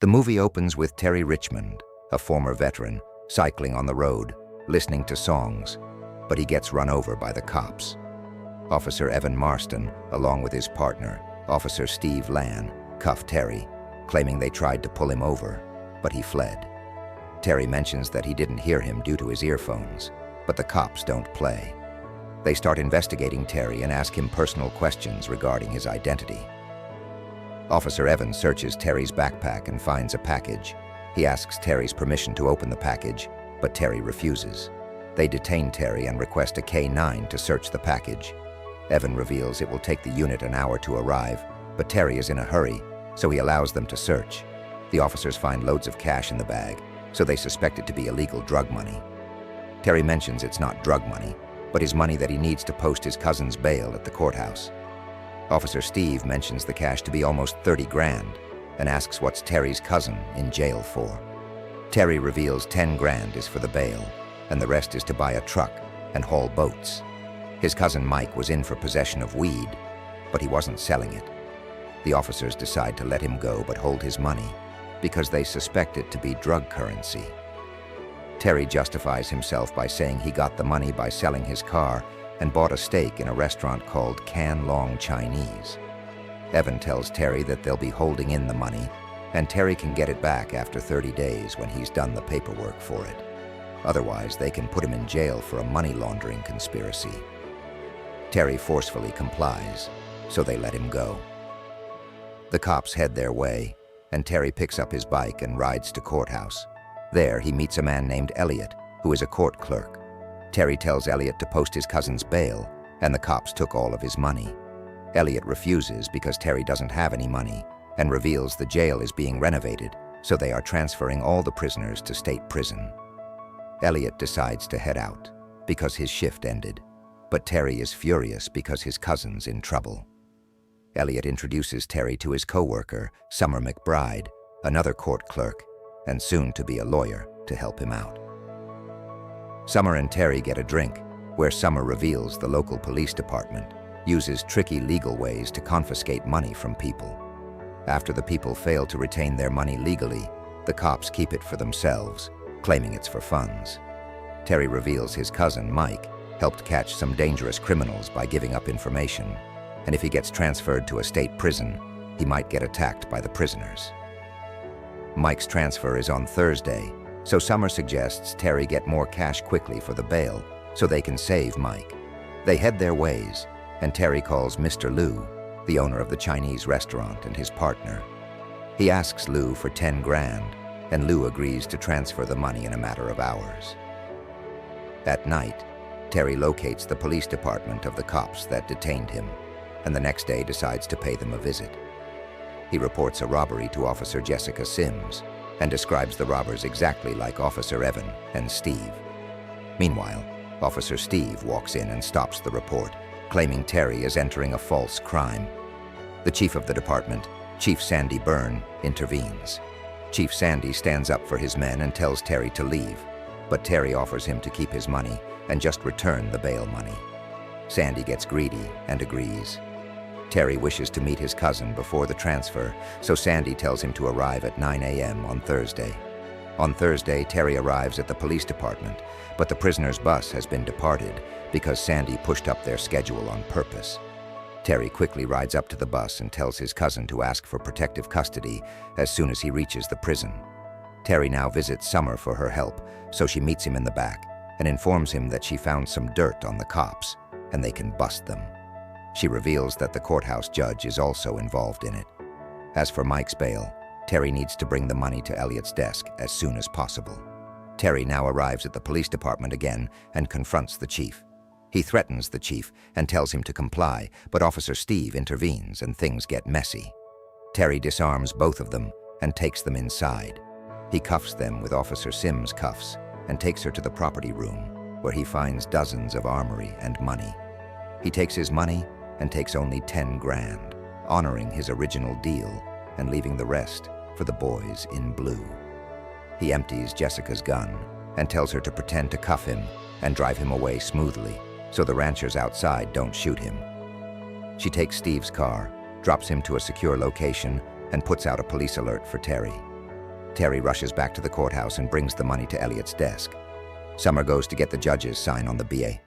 The movie opens with Terry Richmond, a former veteran, cycling on the road, listening to songs, but he gets run over by the cops. Officer Evan Marston, along with his partner, Officer Steve Lann, cuff Terry, claiming they tried to pull him over, but he fled. Terry mentions that he didn't hear him due to his earphones, but the cops don't play. They start investigating Terry and ask him personal questions regarding his identity. Officer Evan searches Terry's backpack and finds a package. He asks Terry's permission to open the package, but Terry refuses. They detain Terry and request a K-9 to search the package. Evan reveals it will take the unit an hour to arrive, but Terry is in a hurry, so he allows them to search. The officers find loads of cash in the bag, so they suspect it to be illegal drug money. Terry mentions it's not drug money, but his money that he needs to post his cousin's bail at the courthouse. Officer Steve mentions the cash to be almost 30 grand and asks what's Terry's cousin in jail for. Terry reveals 10 grand is for the bail, and the rest is to buy a truck and haul boats. His cousin Mike was in for possession of weed, but he wasn't selling it. The officers decide to let him go but hold his money because they suspect it to be drug currency. Terry justifies himself by saying he got the money by selling his car and bought a steak in a restaurant called Can Long Chinese. Evan tells Terry that they'll be holding in the money, and Terry can get it back after 30 days when he's done the paperwork for it. Otherwise, they can put him in jail for a money laundering conspiracy. Terry forcefully complies, so they let him go. The cops head their way, and Terry picks up his bike and rides to courthouse. There, he meets a man named Elliot, who is a court clerk. Terry tells Elliot to post his cousin's bail, and the cops took all of his money. Elliot refuses because Terry doesn't have any money, and reveals the jail is being renovated, so they are transferring all the prisoners to state prison. Elliot decides to head out, because his shift ended, but Terry is furious because his cousin's in trouble. Elliot introduces Terry to his co-worker, Summer McBride, another court clerk, and soon to be a lawyer, to help him out. Summer and Terry get a drink, where Summer reveals the local police department uses tricky legal ways to confiscate money from people. After the people fail to retain their money legally, the cops keep it for themselves, claiming it's for funds. Terry reveals his cousin, Mike, helped catch some dangerous criminals by giving up information, and if he gets transferred to a state prison, he might get attacked by the prisoners. Mike's transfer is on Thursday, so Summer suggests Terry get more cash quickly for the bail so they can save Mike. They head their ways, and Terry calls Mr. Liu, the owner of the Chinese restaurant, and his partner. He asks Liu for 10 grand, and Liu agrees to transfer the money in a matter of hours. At night, Terry locates the police department of the cops that detained him, and the next day decides to pay them a visit. He reports a robbery to Officer Jessica Sims and describes the robbers exactly like Officer Evan and Steve. Meanwhile, Officer Steve walks in and stops the report, claiming Terry is entering a false crime. The chief of the department, Chief Sandy Byrne, intervenes. Chief Sandy stands up for his men and tells Terry to leave, but Terry offers him to keep his money and just return the bail money. Sandy gets greedy and agrees. Terry wishes to meet his cousin before the transfer, so Sandy tells him to arrive at 9 a.m. on Thursday. On Thursday, Terry arrives at the police department, but the prisoner's bus has been departed because Sandy pushed up their schedule on purpose. Terry quickly rides up to the bus and tells his cousin to ask for protective custody as soon as he reaches the prison. Terry now visits Summer for her help, so she meets him in the back and informs him that she found some dirt on the cops and they can bust them. She reveals that the courthouse judge is also involved in it. As for Mike's bail, Terry needs to bring the money to Elliot's desk as soon as possible. Terry now arrives at the police department again and confronts the chief. He threatens the chief and tells him to comply, but Officer Steve intervenes and things get messy. Terry disarms both of them and takes them inside. He cuffs them with Officer Sims' cuffs and takes her to the property room, where he finds dozens of armory and money. He takes his money and takes only 10 grand, honoring his original deal and leaving the rest for the boys in blue. He empties Jessica's gun and tells her to pretend to cuff him and drive him away smoothly so the ranchers outside don't shoot him. She takes Steve's car, drops him to a secure location, and puts out a police alert for Terry. Terry rushes back to the courthouse and brings the money to Elliot's desk. Summer goes to get the judge's sign on the BA.